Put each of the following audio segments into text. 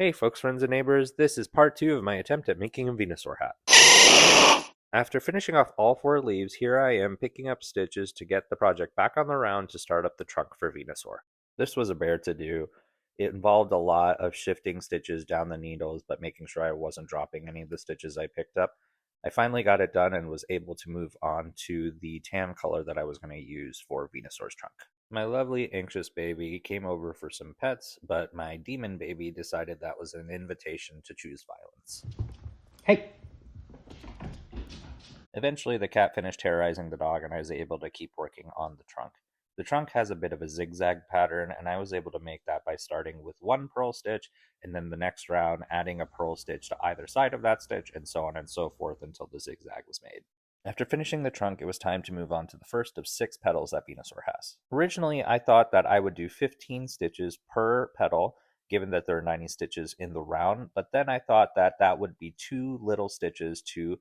Hey folks, friends, and neighbors, this is part 2 of my attempt at making a Venusaur hat. After finishing off all 4 leaves, here I am picking up stitches to get the project back on the round to start up the trunk for Venusaur. This was a bear to do. It involved a lot of shifting stitches down the needles, but making sure I wasn't dropping any of the stitches I picked up. I finally got it done and was able to move on to the tan color that I was going to use for Venusaur's trunk. My lovely anxious baby came over for some pets, but my demon baby decided that was an invitation to choose violence. Hey. Eventually, the cat finished terrorizing the dog, and I was able to keep working on the trunk. The trunk has a bit of a zigzag pattern, and I was able to make that by starting with one purl stitch, and then the next round adding a purl stitch to either side of that stitch, and so on and so forth until the zigzag was made. After finishing the trunk, it was time to move on to the first of 6 petals that Venusaur has. Originally, I thought that I would do 15 stitches per petal, given that there are 90 stitches in the round, but then I thought that that would be too little stitches to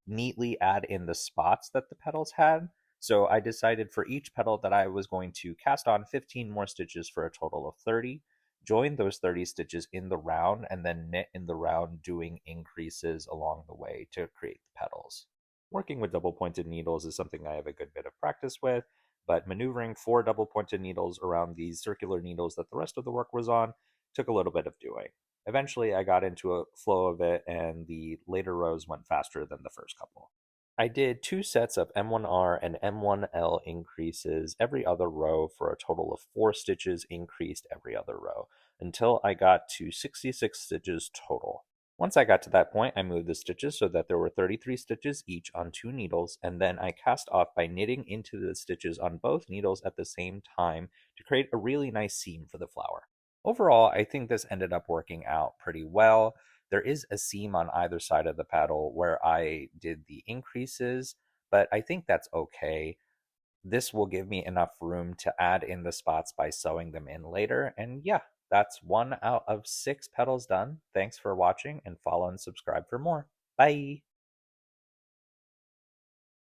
neatly add in the spots that the petals had. So I decided for each petal that I was going to cast on 15 more stitches for a total of 30, join those 30 stitches in the round, and then knit in the round, doing increases along the way to create the petals. Working with double pointed needles is something I have a good bit of practice with, but maneuvering 4 double pointed needles around these circular needles that the rest of the work was on took a little bit of doing. Eventually, I got into a flow of it, and the later rows went faster than the first couple. I did 2 sets of M1R and M1L increases every other row for a total of 4 stitches increased every other row, until I got to 66 stitches total. Once I got to that point, I moved the stitches so that there were 33 stitches each on 2 needles, and then I cast off by knitting into the stitches on both needles at the same time to create a really nice seam for the flower. Overall, I think this ended up working out pretty well. There is a seam on either side of the paddle where I did the increases, but I think that's okay. This will give me enough room to add in the spots by sewing them in later. And yeah, that's 1 out of 6 petals done. Thanks for watching, and follow and subscribe for more. Bye!